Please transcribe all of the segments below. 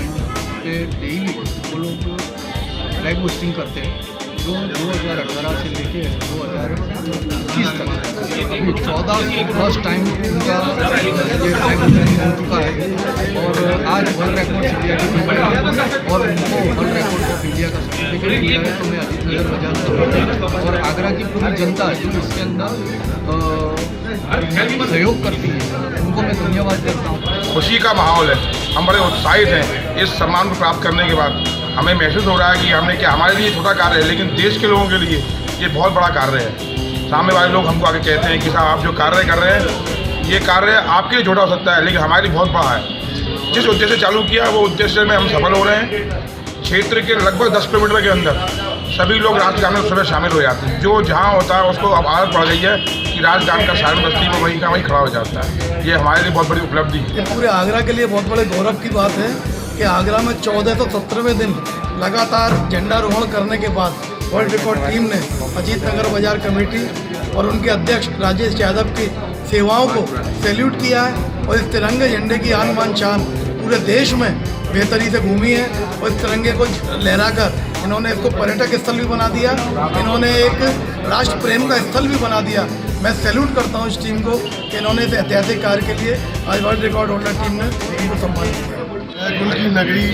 पे डेली वो लोग फ्लैग होस्टिंग करते हैं, जो 2018 से लेके 2021 तक अभी 14 फर्स्ट टाइम उनका ये फ्लैग होस्टिंग हो चुका है। और आज वर्ल्ड रिकॉर्ड इंडिया की टीम है और उनको वर्ल्ड रिकॉर्ड ऑफ इंडिया का सर्टिफिकेट दिया है। तो मैं अजीत नगर बाजार और आगरा की पूरी जनता जो इसके अंदर सहयोग करती है, उनको मैं धन्यवाद देता हूँ। खुशी का माहौल है, हम बड़े उत्साहित हैं इस सम्मान को प्राप्त करने के बाद। हमें महसूस हो रहा है कि हमने क्या, हमारे लिए छोटा कार्य है लेकिन देश के लोगों के लिए ये बहुत बड़ा कार्य है। सामने वाले लोग हमको आगे कहते हैं कि साहब आप जो कार्य कर रहे हैं ये कार्य आपके लिए छोटा हो सकता है लेकिन हमारे लिए बहुत बड़ा है। जिस उद्देश्य से चालू किया वो उद्देश्य में हम सफल हो रहे हैं। क्षेत्र के लगभग 10 किलोमीटर के अंदर सभी लोग राष्ट्रगान में सुबह शामिल हो जाते हैं। जो जहाँ होता है उसको अब आदत पड़ गई है कि राष्ट्रगान का सारण बस्ती में वहीं का वहीं खड़ा हो जाता है। ये हमारे लिए बहुत बड़ी उपलब्धि है। ये पूरे आगरा के लिए बहुत बड़े गौरव की बात है कि आगरा में 1417वें दिन लगातार झंडारोहण करने के बाद वर्ल्ड रिकॉर्ड टीम ने अजीत नगर बाजार कमेटी और उनके अध्यक्ष राजेश यादव की सेवाओं को सैल्यूट किया है और इस तिरंगे झंडे की आन बान शान पूरे देश में बेहतरी से घूमी है। और इस तिरंगे को लहराकर इन्होंने इसको पर्यटक स्थल भी बना दिया, इन्होंने एक राष्ट्र प्रेम का स्थल भी बना दिया। मैं सैल्यूट करता हूँ इस टीम को कि इन्होंने इस ऐतिहासिक कार्य के लिए आज वर्ल्ड रिकॉर्ड होल्डर टीम ने इनको सम्मानित किया। गुल की नगरी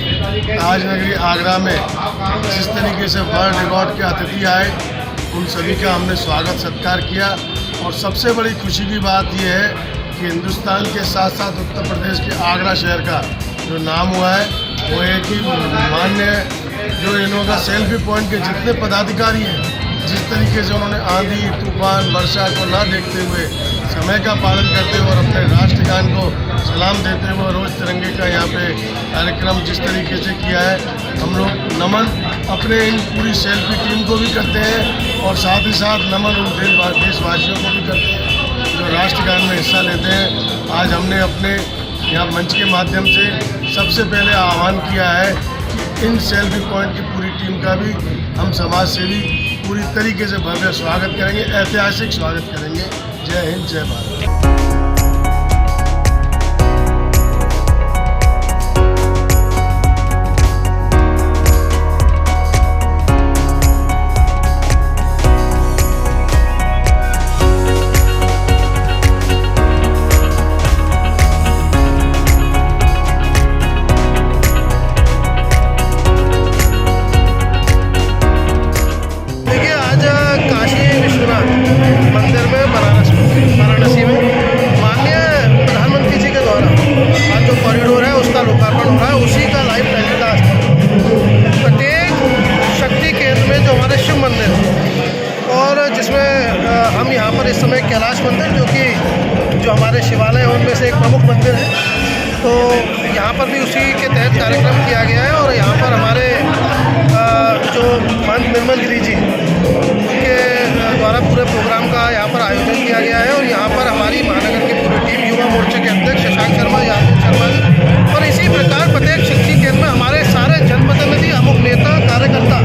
ताज नगरी आगरा में जिस तरीके से वर्ल्ड रिकॉर्ड के अतिथि आए उन सभी का हमने स्वागत सत्कार किया। और सबसे बड़ी खुशी की बात यह है कि हिंदुस्तान के साथ साथ उत्तर प्रदेश के आगरा शहर का जो नाम हुआ है वो है कि मान्य जो इनका सेल्फी पॉइंट के जितने पदाधिकारी हैं, जिस तरीके से उन्होंने आंधी तूफान वर्षा को ना देखते हुए समय का पालन करते हुए और अपने राष्ट्रगान को सलाम देते हुए रोज़ तिरंगे का यहाँ पे कार्यक्रम जिस तरीके से किया है, हम लोग नमन अपने इन पूरी सेल्फी टीम को भी करते हैं और साथ ही साथ नमन उन देशवासियों को भी करते हैं जो राष्ट्रगान में हिस्सा लेते हैं। आज हमने अपने यहाँ मंच के माध्यम से सबसे पहले आह्वान किया है कि इन सेल्फी पॉइंट की पूरी टीम का भी हम समाज सेवी पूरी तरीके से भव्य स्वागत करेंगे, ऐतिहासिक स्वागत करेंगे। जय हिंद, जय भारत। वाराणसी में माननीय प्रधानमंत्री जी के द्वारा आज जो कॉरिडोर है उसका लोकार्पण हो रहा है, उसी का लाइव टेलीकास्ट प्रत्येक शक्ति केंद्र में जो हमारे शिव मंदिर है और जिसमें हम यहाँ पर इस समय कैलाश मंदिर जो हमारे शिवालय है उनमें से एक प्रमुख मंदिर है, तो यहाँ पर भी उसी के तहत कार्यक्रम किया गया है। और यहाँ पर हमारे जो महंत निर्मल गिरी जी उनके द्वारा पूरे प्रोग्राम का यहाँ पर आयोजन किया गया है। और यहाँ पर हमारी महानगर की पूरी टीम युवा मोर्चे के अध्यक्ष शशांक शर्मा, यादव शर्मा जी और इसी प्रकार प्रत्येक शक्ति केंद्र में हमारे सारे जनप्रतिनिधि, अमुक नेता, कार्यकर्ता,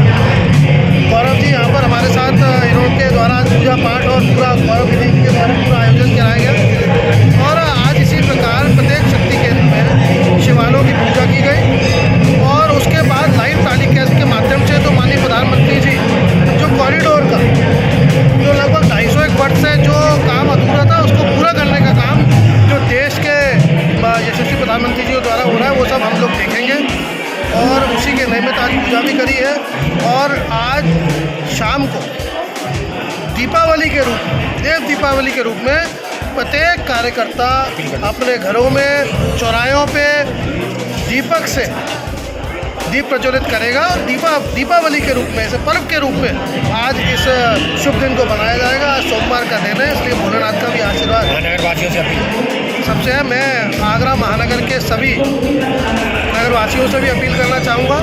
गौरव जी यहाँ पर हमारे साथ इनके द्वारा पूजा पाठ और पूरा गौरव विधि के द्वारा पूरा आयोजन कराया गया। और आज इसी प्रकार प्रत्येक शक्ति केंद्र में शिवालयों की पूजा की गई और उसके बाद लाइव टेलीकास्ट के माध्यम से तो माननीय प्रधानमंत्री जी जो कॉरिडोर का जो लगभग 250 वर्ष से जो काम अधूरा था उसको पूरा करने का काम जो देश के यशस्वी प्रधानमंत्री जी के द्वारा हो रहा है वो सब हम लोग देखेंगे। और उसी के निमित्त आज पूजा भी करी है। और आज शाम को दीपावली के रूप में, देव दीपावली के रूप में प्रत्येक कार्यकर्ता अपने घरों में चौराहों पे दीपक से दीप प्रज्वलित करेगा और दीपावली के रूप में, ऐसे पर्व के रूप में आज इस शुभ दिन को बनाया जाएगा। आज सोमवार का दिन है, इसलिए भोलेनाथ का भी आशीर्वाद नगरवासियों से अपील सबसे है। मैं आगरा महानगर के सभी नगरवासियों से भी अपील करना चाहूँगा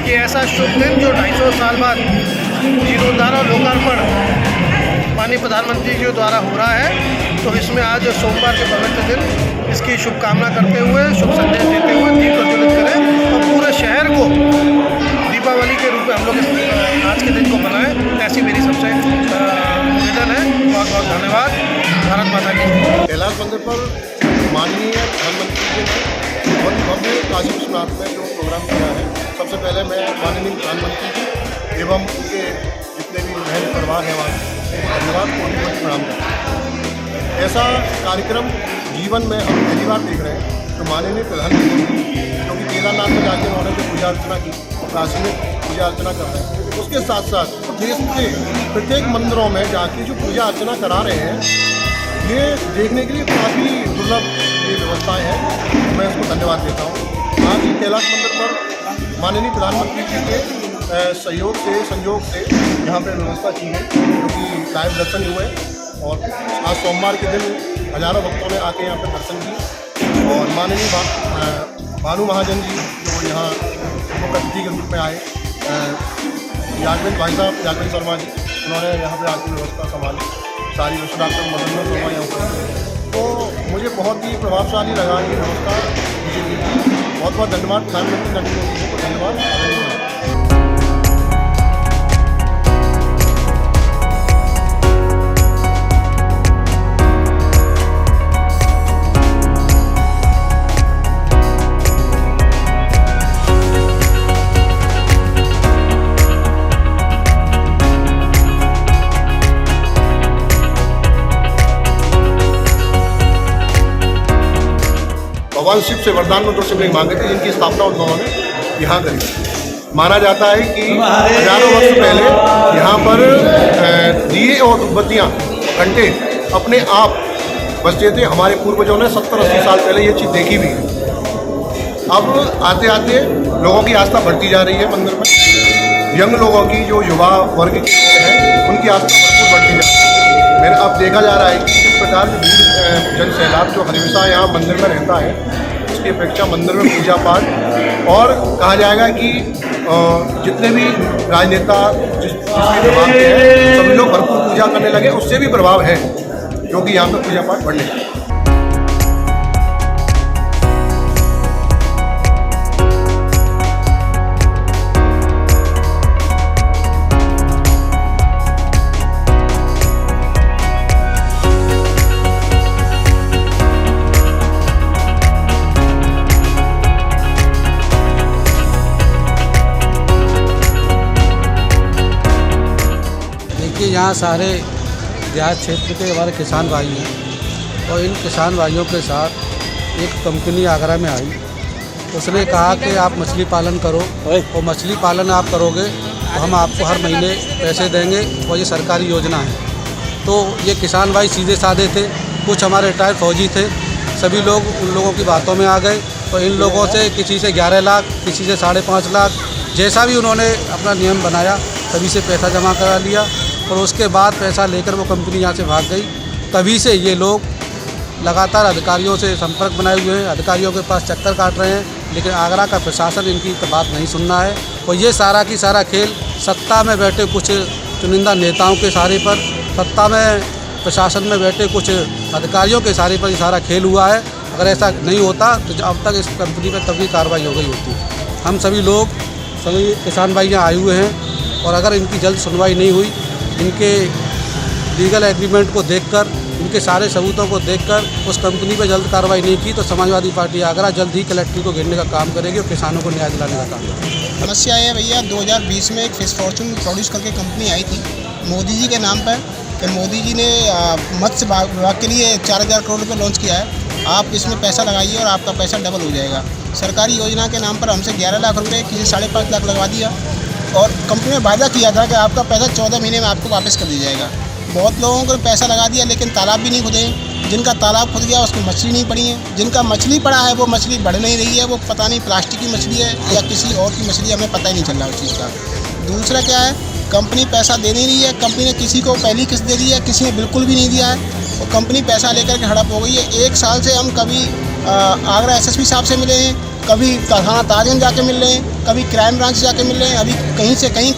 कि ऐसा शुभ दिन जो 250 साल बाद जीर्णोद्धार और लोकार्पण माननीय प्रधानमंत्री जी द्वारा हो रहा है, तो इसमें आज सोमवार के पवित्र दिन इसकी शुभकामना करते हुए, शुभ संदेश देते हुए दीप प्रज्वलित करें और पूरे शहर को दीपावली के रूप में हम लोग आज के दिन को मनाएं। ऐसी मेरी सबसे निवेदन है। बहुत बहुत धन्यवाद। भारत माता की। कैलाश मंदिर पर माननीय प्रधानमंत्री जी ने बहुत ही भव्य काशी विश्वनाथ में जो प्रोग्राम किया है, सबसे पहले मैं माननीय प्रधानमंत्री एवं उनके जितने भी बहन परिवार हैं वहाँ धन्यवाद कोटि प्रणाम करता हूँ। ऐसा कार्यक्रम जीवन में हम पहली बार देख रहे हैं। तो माननीय प्रधानमंत्री क्योंकि केदारनाथ में जाके उन्होंने जो पूजा अर्चना की, काशी में पूजा अर्चना कर रहे हैं, उसके साथ साथ देश के प्रत्येक मंदिरों में जाके जो पूजा अर्चना करा रहे हैं, ये देखने के लिए काफ़ी दुर्लभ ये व्यवस्थाएँ हैं। मैं इसको धन्यवाद देता हूँ। आज ही कैलाश मंदिर पर माननीय प्रधानमंत्री जी के सहयोग से संयोग से यहाँ पर व्यवस्था की गई, क्योंकि लाइव दर्शन हुए और आज सोमवार के दिन हज़ारों भक्तों ने आके यहाँ पर दर्शन किए। और माननीय भानु महाजन जी जो यहाँ मुख्य के रूप में आए, याग्विन भाई साहब याग्विन शर्मा जी, उन्होंने यहाँ पर आके व्यवस्था संभाली, सारी व्यवस्था डॉक्टर मदन शर्मा यहाँ पर। तो मुझे बहुत ही प्रभावशाली लगा ये व्यवस्था मुझे। बहुत बहुत धन्यवाद प्रधानमंत्री नरेंद्र मोदी जी को, धन्यवाद। भगवान शिव से वरदान मंत्र शिवलिंग मांगे थे, जिनकी स्थापना उन्होंने यहाँ करी। माना जाता है कि हजारों वर्ष पहले यहाँ पर दिए और उद्बत्तियाँ घंटे अपने आप बचते थे। हमारे पूर्वजों ने 70-80 साल पहले ये चीज़ देखी भी है। अब आते आते लोगों की आस्था बढ़ती जा रही है मंदिर में। यंग लोगों की, जो युवा वर्ग के हैं, उनकी आस्था भरपूर बढ़ती जा रही है। मैंने अब देखा जा रहा है कि इस प्रकार की भीड़ जन सैलाब जो हमेशा यहाँ मंदिर में रहता है, उसकी अपेक्षा मंदिर में पूजा पाठ, और कहा जाएगा कि जितने भी राजनेता जिस प्रभाव के हैं, सभी लोग भरपूर पूजा करने लगे, उससे भी प्रभाव है क्योंकि यहाँ पर पूजा पाठ बढ़ने लगे। यहाँ सारे देहात क्षेत्र के हमारे किसान भाई हैं, और इन किसान भाइयों के साथ एक कंपनी आगरा में आई। उसने कहा कि आप मछली पालन करो, और मछली पालन आप करोगे तो हम आपको हर महीने पैसे देंगे, और ये सरकारी योजना है। तो ये किसान भाई सीधे साधे थे, कुछ हमारे रिटायर्ड फौजी थे, सभी लोग उन लोगों की बातों में आ गए, और इन लोगों से किसी से 11 लाख, किसी से 5.5 लाख, जैसा भी उन्होंने अपना नियम बनाया सभी से पैसा जमा करा लिया, और उसके बाद पैसा लेकर वो कंपनी यहाँ से भाग गई। तभी से ये लोग लगातार अधिकारियों से संपर्क बनाए हुए हैं, अधिकारियों के पास चक्कर काट रहे हैं, लेकिन आगरा का प्रशासन इनकी बात नहीं सुन रहा है। और ये सारा की सारा खेल सत्ता में बैठे कुछ चुनिंदा नेताओं के सहारे पर, सत्ता में प्रशासन में बैठे कुछ अधिकारियों के सहारे पर ये सारा खेल हुआ है। अगर ऐसा नहीं होता तो अब तक इस कंपनी पर तभी कार्रवाई हो गई होती। हम सभी लोग, सभी किसान भाई यहाँ आए हुए हैं, और अगर इनकी जल्द सुनवाई नहीं हुई, इनके लीगल एग्रीमेंट को देखकर, इनके सारे सबूतों को देखकर उस कंपनी पर जल्द कार्रवाई नहीं की, तो समाजवादी पार्टी आगरा जल्द ही कलेक्ट्री को घेरने का काम करेगी और किसानों को न्याय दिलाने का काम करेगी। समस्या है भैया, 2020 में एक फिश फॉर्चून प्रोड्यूस करके कंपनी आई थी मोदी जी के नाम पर, कि मोदी जी ने मत्स्य विभाग के लिए 4000 करोड़ रुपये लॉन्च किया है। आप इसमें पैसा लगाइए और आपका पैसा डबल हो जाएगा। सरकारी योजना के नाम पर हमसे 11 लाख रुपये, किसी 5.5 लाख लगवा दिया, और कंपनी ने वादा किया था कि आपका पैसा 14 महीने में आपको वापस कर दिया जाएगा। बहुत लोगों को पैसा लगा दिया, लेकिन तालाब भी नहीं खुदे। जिनका तालाब खुद गया उसकी मछली नहीं पड़ी है, जिनका मछली पड़ा है वो मछली बढ़ नहीं रही है, वो पता नहीं प्लास्टिक की मछली है या किसी और की मछली, हमें पता ही नहीं चल रहा उस चीज़ का। दूसरा क्या है, कंपनी पैसा दे नहीं रही है। कंपनी ने किसी को पहली किस्त दे दी है, किसी ने बिल्कुल भी नहीं दिया है, और कंपनी पैसा लेकर के हड़प हो गई है। 1 साल से हम कभी आगरा SSP साहब से मिले हैं, कभी थाना ताजन जाके मिल रहे हैं, कभी क्राइम ब्रांच जाके मिल रहे हैं, अभी कहीं से कहीं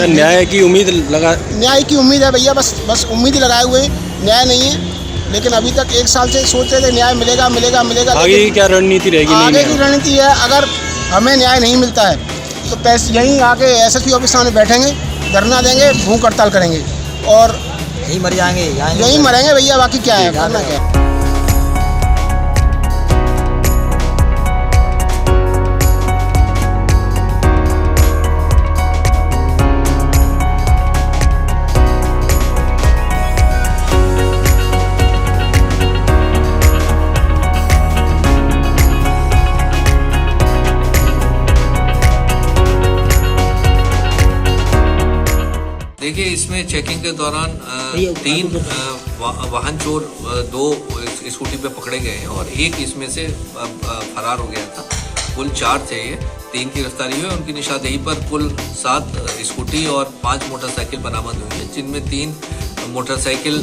न्याय की उम्मीद न्याय की उम्मीद है भैया, बस उम्मीद ही लगाए हुए हैं, न्याय नहीं है। लेकिन अभी तक 1 साल से सोच रहे थे न्याय मिलेगा मिलेगा मिलेगा। आगे की क्या रणनीति रहेगी? आगे की रणनीति है, अगर हमें न्याय नहीं मिलता है तो पैसे यहीं आके SSP ऑफिस सामने बैठेंगे, धरना देंगे, भूख हड़ताल करेंगे, और यहीं मर जाएंगे, यहीं मरेंगे भैया, बाकी क्या है, करना क्या है। देखिए, इसमें चेकिंग के दौरान 3 वाहन चोर 2 स्कूटी पे पकड़े गए हैं और एक इसमें से फरार हो गया था। कुल 4 थे, ये 3 की गिरफ्तारी हुई। उनकी निशानदेही पर कुल 7 स्कूटी और 5 मोटरसाइकिल बरामद हुई है, जिनमें 3 मोटरसाइकिल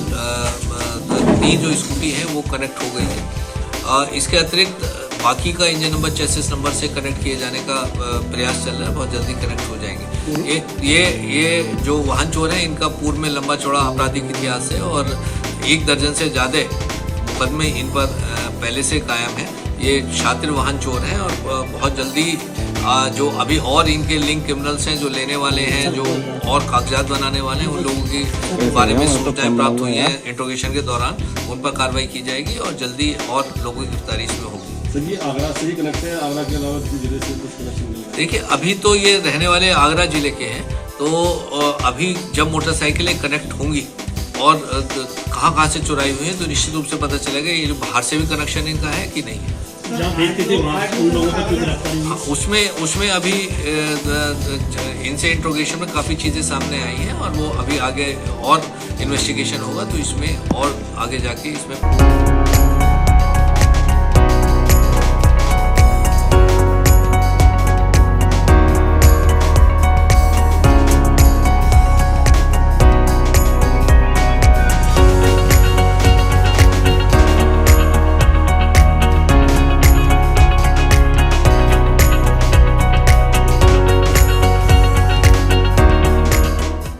3 जो स्कूटी है वो कनेक्ट हो गई है। इसके अतिरिक्त बाकी का इंजन नंबर, चेसिस नंबर से कनेक्ट किए जाने का प्रयास चल रहा है, बहुत जल्दी कनेक्ट हो जाएंगे। ये जो वाहन चोर हैं, इनका पूर्व में लंबा चौड़ा आपराधिक इतिहास है और 1 दर्जन से ज़्यादा मुकदमे इन पर पहले से कायम हैं। ये शातिर वाहन चोर हैं और बहुत जल्दी जो अभी और इनके लिंक क्रिमिनल्स हैं, जो लेने वाले हैं, जो और कागजात बनाने वाले हैं, उन लोगों के बारे में सूचनाएं प्राप्त हुई हैं इंट्रोगेशन के दौरान, उन पर कार्रवाई की जाएगी और जल्दी और लोगों की गिरफ्तारी इसमें होगी। सर, ये आगरा से ही कनेक्ट है, आगरा के अलावा किसी जिले से कुछ कनेक्शन नहीं है? देखिए, अभी तो ये रहने वाले आगरा जिले के हैं, तो अभी जब मोटरसाइकिलें कनेक्ट होंगी और कहाँ से चुराई हुई है, तो निश्चित रूप से पता चलेगा ये जो बाहर से भी कनेक्शन इनका है कि नहीं है। उसमें अभी इनसे इंट्रोगेशन में काफ़ी चीज़ें सामने आई हैं और वो अभी आगे और इन्वेस्टिगेशन होगा, तो इसमें और आगे जाके इसमें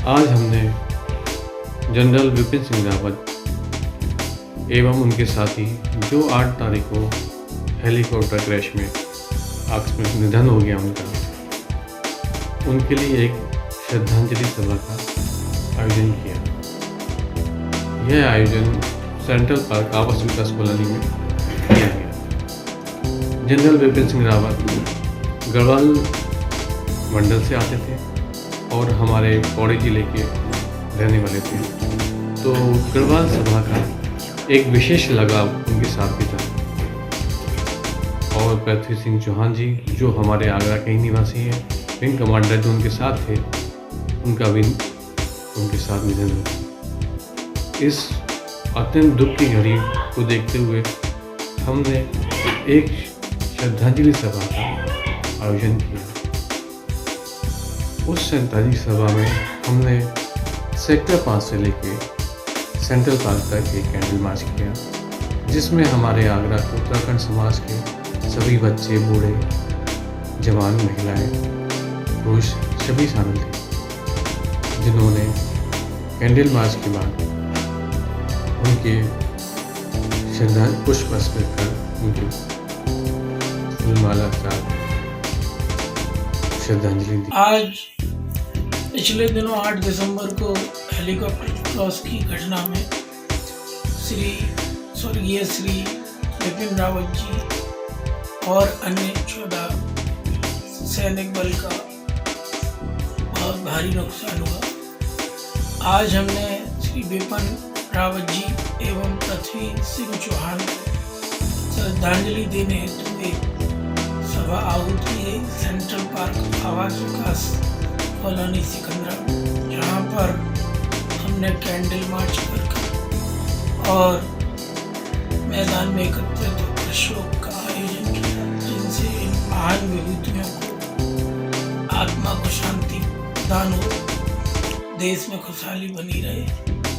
आज हमने जनरल विपिन सिंह रावत एवं उनके साथी, जो 8 तारीख को हेलीकॉप्टर क्रैश में आकस्मिक निधन हो गया उनके लिए एक श्रद्धांजलि सभा का आयोजन किया। यह आयोजन सेंट्रल पार्क आवास विकास कॉलोनी में किया गया। जनरल विपिन सिंह रावत गढ़वाल मंडल से आते थे और हमारे पौड़ी जिले के रहने वाले थे, तो गढ़वाल सभा का एक विशेष लगाव उनके साथ भी था। और पृथ्वी सिंह चौहान जी, जो हमारे आगरा के ही निवासी हैं, विंग कमांडर जो उनके साथ थे, उनका भी उनके साथ निधन हुआ। इस अत्यंत दुख की घड़ी को देखते हुए हमने एक श्रद्धांजलि सभा का आयोजन किया। उस श्रद्धांजलि सभा में हमने सेक्टर 5 से लेके सेंट्रल पार्क तक एक कैंडल मार्च किया, जिसमें हमारे आगरा के उत्तराखंड समाज के सभी बच्चे, बूढ़े, जवान, महिलाएं, पुरुष सभी शामिल थे, जिन्होंने कैंडल मार्च के बाद उनके श्रद्धांजलि पुष्प अर्पित कर उनकी फूलमाला का श्रद्धांजलि दी। आज पिछले दिनों 8 दिसंबर को हेलीकॉप्टर क्रॉस की घटना में स्वर्गीय श्री विपिन रावत जी और अन्य 14 सैनिक बल का बहुत भारी नुकसान हुआ। आज हमने श्री विपिन रावत जी एवं पृथ्वी सिंह चौहान को श्रद्धांजलि देने हेतु एक सभा आहूत की है सेंट्रल पार्क आवास विकास कॉलोनी सिकंदरा, जहाँ पर हमने कैंडल मार्च कर और मैदान में एकत्रित होकर शोक का आयोजन किया, जिनसे इन महान विभूतियों को आत्मा को शांति प्रदान हो, देश में खुशहाली बनी रहे।